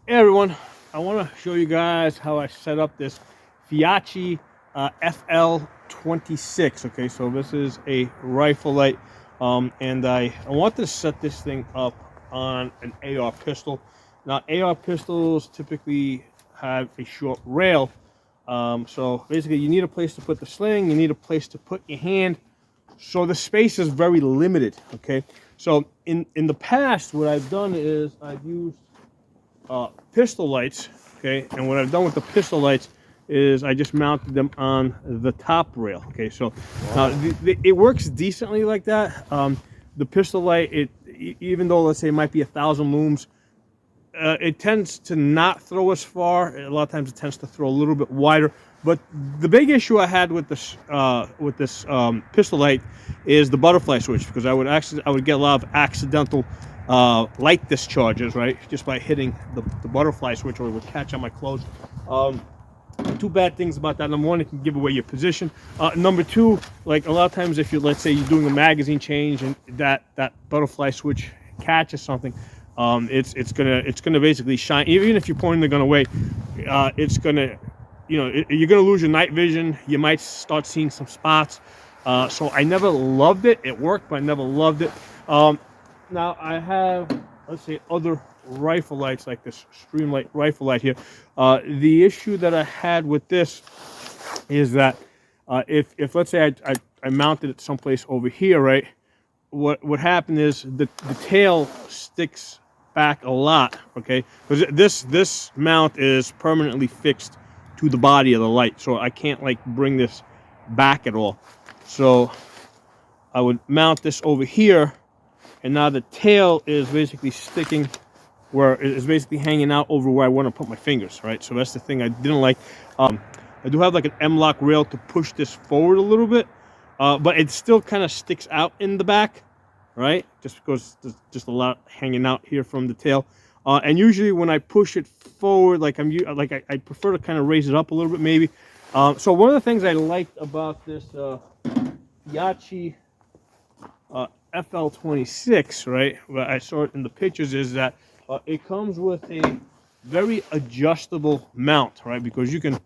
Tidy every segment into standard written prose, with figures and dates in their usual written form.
Hey everyone, I want to show you guys how I set up this Feyachi FL26. Okay, so this is a rifle light, and I want to set this thing up on an AR pistol. Now, AR pistols typically have a short rail, so basically you need a place to put the sling, you need a place to put your hand, so the space is very limited. Okay, so in the past, what I've done is I've used pistol lights, okay, and what I've done with the pistol lights is I just mounted them on the top rail, okay. So it works decently like that. The pistol light, even though let's say it might be 1,000 looms, it tends to not throw as far. A lot of times it tends to throw a little bit wider. But the big issue I had with this pistol light is the butterfly switch, because I would get a lot of accidental light discharges, right, just by hitting the butterfly switch, or it would catch on my clothes. Two bad things about that. Number one, it can give away your position. Number two, like a lot of times if let's say you're doing a magazine change and that butterfly switch catches something, it's gonna basically shine. Even if you're pointing the gun away, it's gonna, you're gonna lose your night vision. You might start seeing some spots. So I never loved it. It worked, but I never loved it. Now I have, let's say, other rifle lights like this Streamlight rifle light here. The issue that I had with this is that if let's say I mounted it someplace over here, right? What happened is the tail sticks back a lot, okay? Because this mount is permanently fixed to the body of the light, so I can't like bring this back at all. So I would mount this over here, and now the tail is basically sticking where it's basically hanging out over where I want to put my fingers, right? So that's the thing I didn't like. I do have like an M-lock rail to push this forward a little bit, but it still kind of sticks out in the back, right? Just because there's just a lot hanging out here from the tail. And usually when I push it forward, like I prefer to kind of raise it up a little bit, maybe. So one of the things I liked about this Feyachi FL26, right, where I saw it in the pictures, is that it comes with a very adjustable mount, right? Because you can,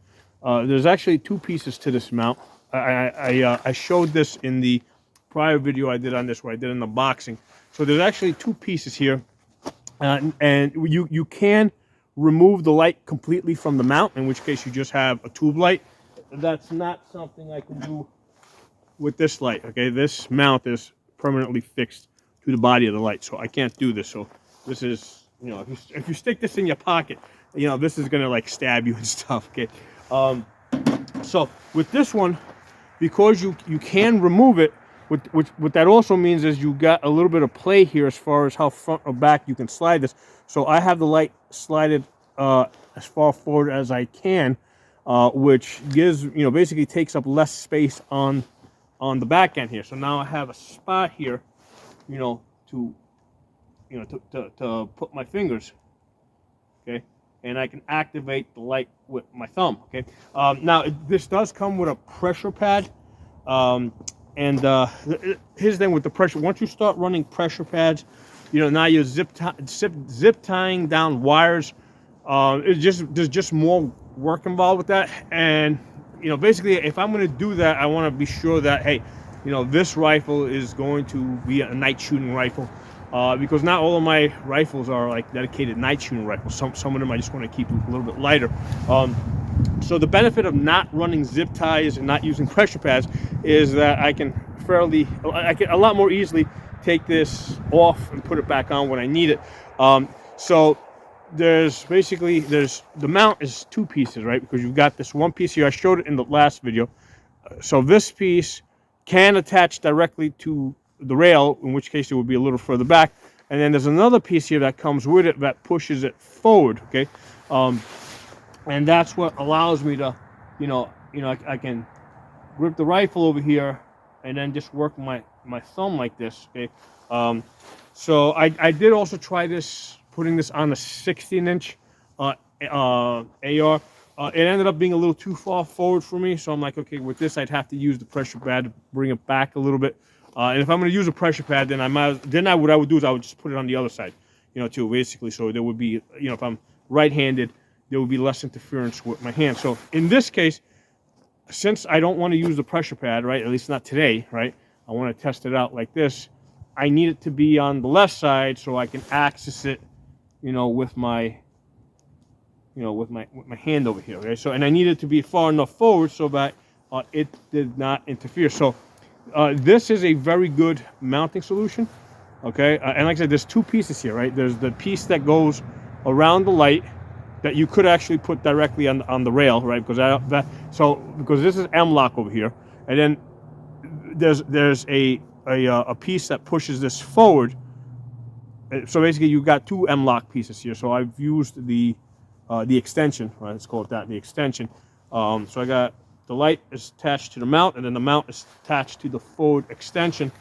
there's actually two pieces to this mount. I showed this in the prior video I did on this, where I did an unboxing. So there's actually two pieces here, and you can remove the light completely from the mount, in which case you just have a tube light. That's not something I can do with this light, okay? This mount is permanently fixed to the body of the light, so I can't do this. So this is, if you stick this in your pocket, this is gonna like stab you and stuff, okay? So with this one, because you can remove it, what that also means is you got a little bit of play here as far as how front or back you can slide this. So I have the light slided as far forward as I can, which gives, basically takes up less space on the back end here. So now I have a spot here, to put my fingers, okay, and I can activate the light with my thumb, okay. Now this does come with a pressure pad, and here's the thing with the pressure. Once you start running pressure pads, now you're zip tying down wires. There's just more work involved with that, and basically, if I'm going to do that, I want to be sure that, hey, this rifle is going to be a night shooting rifle, because not all of my rifles are like dedicated night shooting rifles. Some of them I just want to keep a little bit lighter. So the benefit of not running zip ties and not using pressure pads is that I can a lot more easily take this off and put it back on when I need it. So the mount is two pieces, right? Because you've got this one piece here. I showed it in the last video. So this piece can attach directly to the rail, in which case it would be a little further back. And then there's another piece here that comes with it that pushes it forward, okay? And that's what allows me to, I can grip the rifle over here and then just work my thumb like this, okay? So I did also try putting this on a 16-inch AR. It ended up being a little too far forward for me, so I'm like, okay, with this I'd have to use the pressure pad to bring it back a little bit. And if I'm going to use a pressure pad, then what I would do is I would just put it on the other side, too, basically. So there would be, if I'm right-handed, there would be less interference with my hand. So in this case, since I don't want to use the pressure pad, right, at least not today, right, I want to test it out like this, I need it to be on the left side so I can access it, you know, with my, with my hand over here, okay? So, and I need it to be far enough forward so that it did not interfere. So this is a very good mounting solution, okay? And like I said, there's two pieces here, right? There's the piece that goes around the light that you could actually put directly on the rail, right? Because because this is M-lock over here, and then there's a piece that pushes this forward. So basically, you've got two M-lock pieces here. So I've used the extension, right? Let's call it that, the extension. So I got the light is attached to the mount, and then the mount is attached to the forward extension.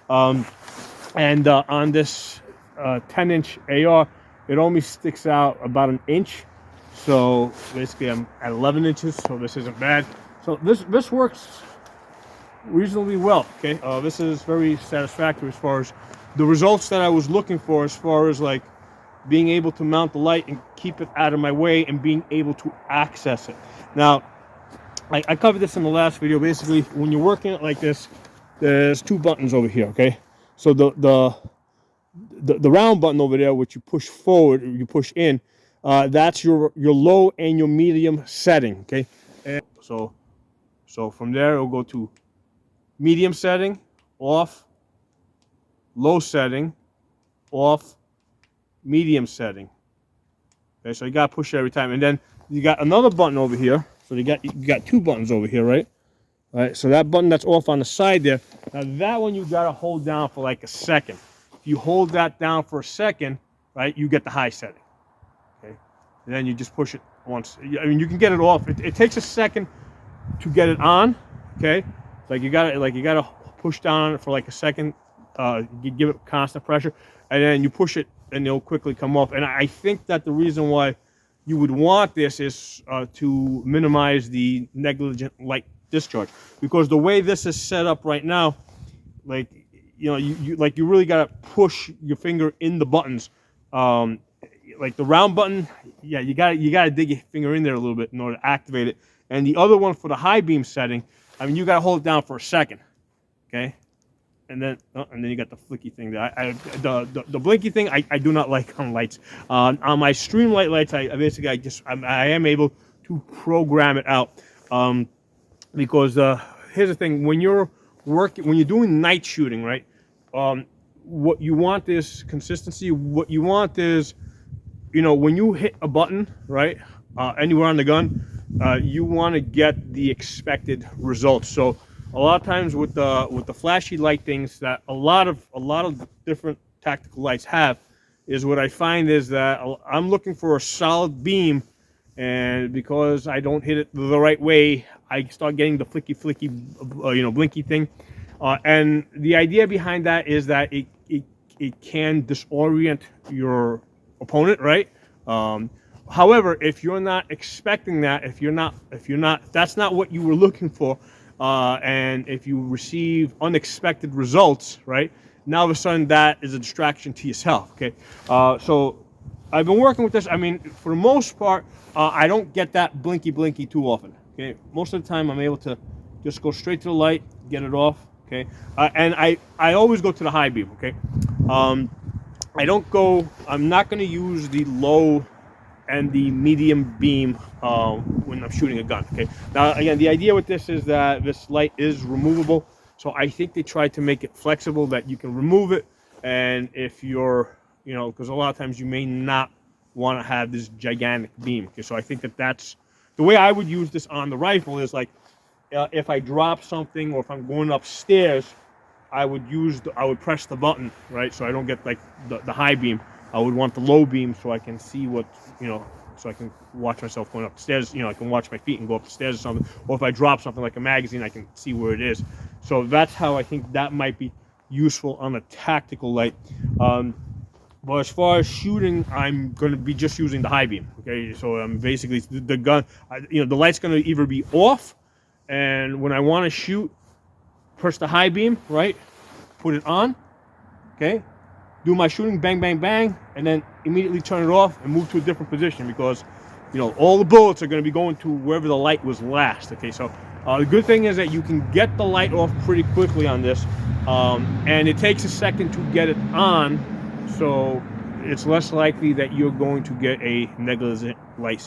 And on this 10-inch AR, it only sticks out about an inch. So basically, I'm at 11 inches, so this isn't bad. So this works reasonably well. Okay, this is very satisfactory as far as the results that I was looking for, as far as like being able to mount the light and keep it out of my way and being able to access it. Now, I covered this in the last video. Basically, when you're working it like this, there's two buttons over here. Okay, so the round button over there, which you push forward, or you push in, that's your low and your medium setting. Okay, and so from there it'll go to medium setting, off, low setting, off, medium setting. Okay, so you got to push it every time, and then you got another button over here. So you got two buttons over here, right? All right. So that button that's off on the side there. Now that one you got to hold down for like a second. If you hold that down for a second, right, you get the high setting. Okay, and then you just push it once. I mean, you can get it off. It takes a second to get it on. Okay, like you got to push down on it for like a second. You give it constant pressure, and then you push it, and it'll quickly come off. And I think that the reason why you would want this is to minimize the negligent light discharge, because the way this is set up right now, like you really got to push your finger in the buttons. Like the round button, yeah, you got to dig your finger in there a little bit in order to activate it. And the other one for the high beam setting, I mean, you got to hold it down for a second, okay? And then you got the flicky thing. The blinky thing I do not like on lights. On my Streamlight lights, I am able to program it out. Because here's the thing: when you're doing night shooting, right? What you want is consistency. What you want is, when you hit a button, right, anywhere on the gun, you want to get the expected results. So a lot of times with the flashy light things that a lot of different tactical lights have, is what I find is that I'm looking for a solid beam, and because I don't hit it the right way, I start getting the flicky blinky thing. And the idea behind that is that it can disorient your opponent, right? However, if you're not expecting that, if you're not, that's not what you were looking for, and if you receive unexpected results, right? Now all of a sudden that is a distraction to yourself. Okay, so I've been working with this. I mean, for the most part, I don't get that blinky too often. Okay, most of the time I'm able to just go straight to the light, get it off. Okay, and I always go to the high beam. Okay, I'm not going to use the low and the medium beam when I'm shooting a gun. Okay. Now again, the idea with this is that this light is removable, so I think they tried to make it flexible that you can remove it, and if you're, because a lot of times you may not want to have this gigantic beam. Okay. So I think that's the way I would use this on the rifle is like, if I drop something or if I'm going upstairs, I would press the button, right? So I don't get like the high beam. I would want the low beam so I can see what, so I can watch myself going up the stairs. I can watch my feet and go up the stairs or something. Or if I drop something like a magazine, I can see where it is. So that's how I think that might be useful on a tactical light. But as far as shooting, I'm going to be just using the high beam. Okay, so basically the gun, the light's going to either be off, and when I want to shoot, press the high beam, right? Put it on, okay? do my shooting, bang, bang, bang, and then immediately turn it off and move to a different position because, you know, all the bullets are going to be going to wherever the light was last. Okay, so the good thing is that you can get the light off pretty quickly on this, and it takes a second to get it on, so it's less likely that you're going to get a negligent light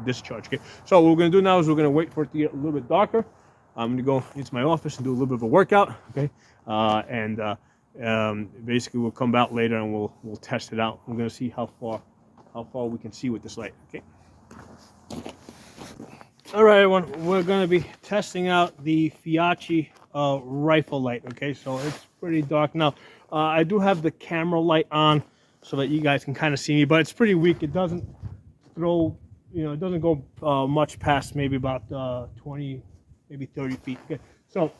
discharge. Okay, so what we're going to do now is we're going to wait for it to get a little bit darker. I'm going to go into my office and do a little bit of a workout. Okay, basically we'll come back later and we'll test it out. We're going to see how far we can see with this light. Okay. All right, everyone. We're going to be testing out the Feyachi Rifle Light. Okay, so it's pretty dark now. I do have the camera light on so that you guys can kind of see me, but it's pretty weak. It doesn't throw, you know, it doesn't go much past maybe about 20, maybe 30 feet. Okay, so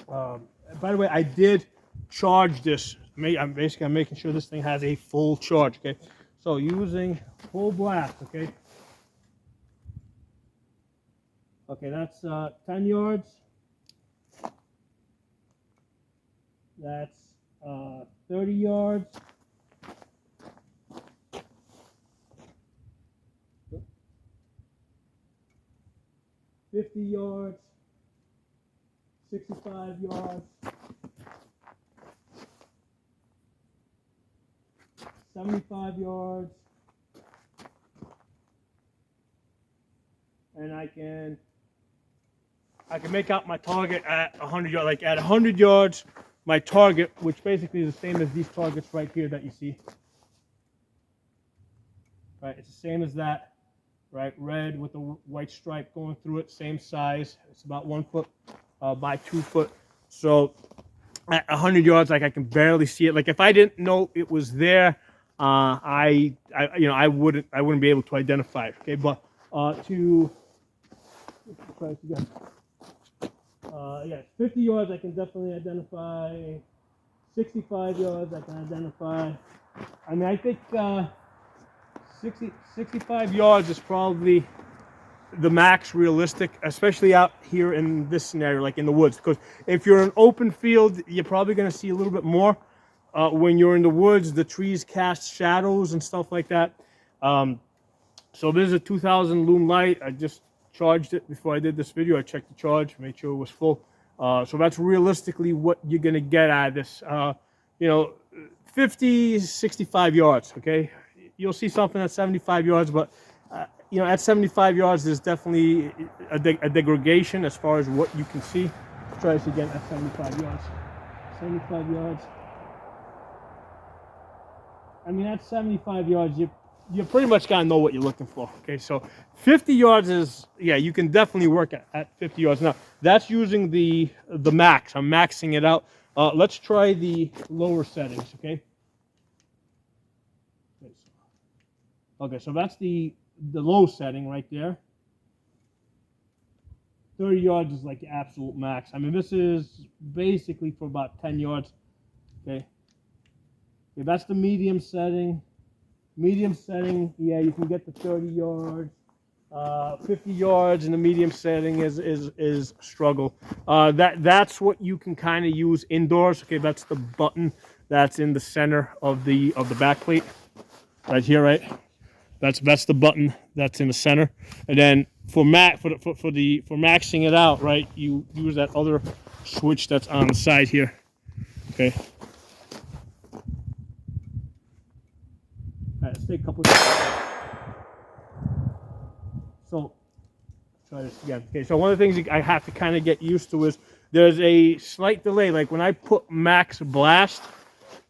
by the way, I did charge this. I'm making sure this thing has a full charge. Okay, so using full blast. Okay. Okay, that's 10 yards. That's 30 yards. $50 yards. 65 yards. 75 yards. And I can make out my target at 100 yards. Like at 100 yards, my target, which basically is the same as these targets right here that you see. Right, it's the same as that. Right, red with the white stripe going through it, same size. It's about 1 foot by 2 foot. So at 100 yards, like I can barely see it. Like if I didn't know it was there, I wouldn't be able to identify it. Okay, but to try it again. Yeah, 50 yards I can definitely identify. 65 yards I can identify. I mean, I think 65 yards is probably the max realistic, especially out here in this scenario, like in the woods. Because if you're in open field, you're probably going to see a little bit more. When you're in the woods, the trees cast shadows and stuff like that. So this is a 2000 lumen light. I just charged it before I did this video. I checked the charge, made sure it was full. So that's realistically what you're going to get out of this. 50, 65 yards, okay? You'll see something at 75 yards, but at 75 yards, there's definitely a degradation as far as what you can see. Let's try this again at 75 yards. 75 yards. I mean, at 75 yards, you pretty much got to know what you're looking for. Okay, so 50 yards is, yeah, you can definitely work at 50 yards. Now, that's using the max. I'm maxing it out. Let's try the lower settings, okay? Okay, so that's the low setting right there. 30 yards is like the absolute max. I mean, this is basically for about 10 yards, okay? Okay, that's the medium setting. Medium setting, yeah, you can get to 30 yards. 50 yards in the medium setting is struggle. That's what you can kind of use indoors. Okay, that's the button that's in the center of the back plate, right here, right. That's the button that's in the center, and then for maxing it out, right, you use that other switch that's on the side here. Okay. All right, let's take a couple. So, try this again. Okay, so one of the things I have to kind of get used to is there's a slight delay. Like when I put max blast,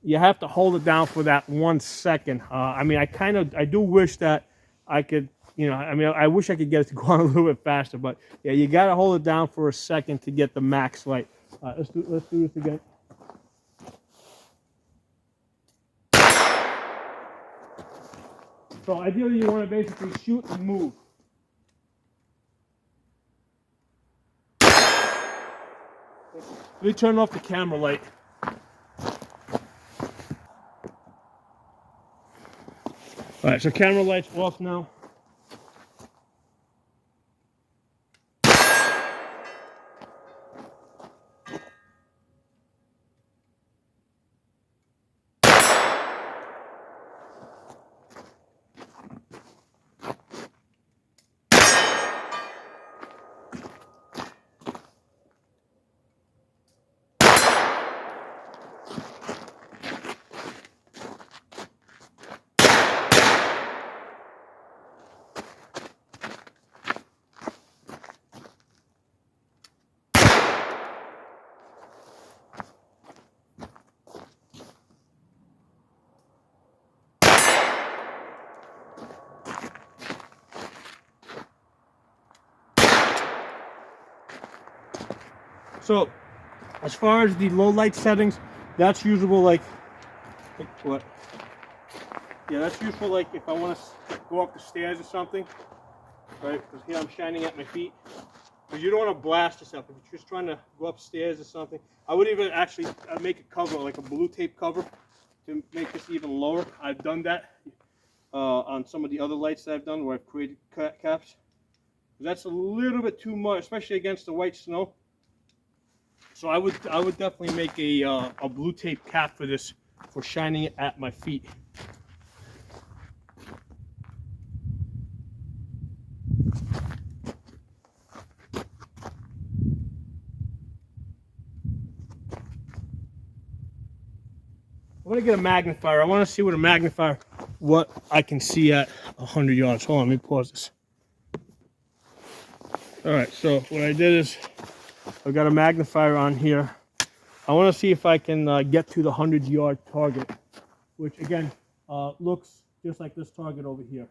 you have to hold it down for that 1 second. I mean, I do wish that I could, I wish I could get it to go on a little bit faster, but yeah, you got to hold it down for a second to get the max light. Let's do this again. So ideally, you want to basically shoot and move. Let me turn off the camera light. All right, so camera light's off now. So as far as the low light settings, that's usable like what? Yeah, that's useful like if I want to go up the stairs or something, right? Because here I'm shining at my feet. Because you don't want to blast yourself. If you're just trying to go upstairs or something, I would even actually make a cover, like a blue tape cover, to make this even lower. I've done that on some of the other lights that I've done where I've created caps. That's a little bit too much, especially against the white snow. So I would definitely make a blue tape cap for this, for shining it at my feet. I'm gonna get a magnifier. I want to see with a magnifier what I can see at 100 yards. Hold on, let me pause this. All right, so what I did is I've got a magnifier on here. I want to see if I can get to the 100-yard target, which again looks just like this target over here.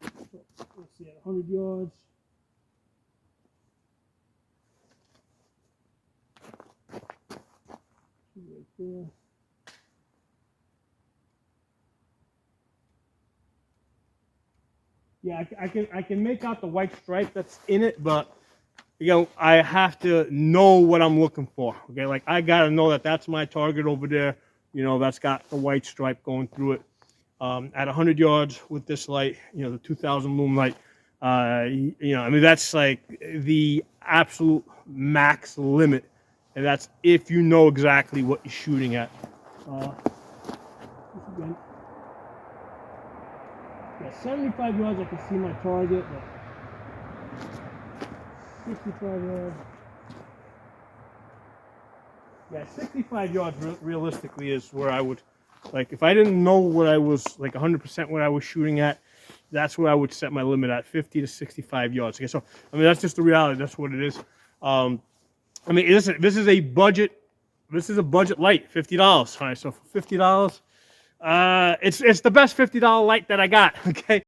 So let's see, at 100 yards. Right there. Yeah, I can make out the white stripe that's in it, but you know, I have to know what I'm looking for. Okay, like I gotta know that that's my target over there. You know, that's got the white stripe going through it. At 100 yards with this light, you know, the 2000 lumen light, you know, I mean that's like the absolute max limit, and that's if you know exactly what you're shooting at. Again, yeah, 75 yards I can see my target, but 65 yards. Yeah, 65 yards realistically is where I would, like, if I didn't know what I was, like 100% what I was shooting at, that's where I would set my limit at, 50 to 65 yards. Okay, so, I mean, that's just the reality. That's what it is. I mean, listen, this is a budget light, $50. All right, so for $50, it's the best $50 light that I got, okay?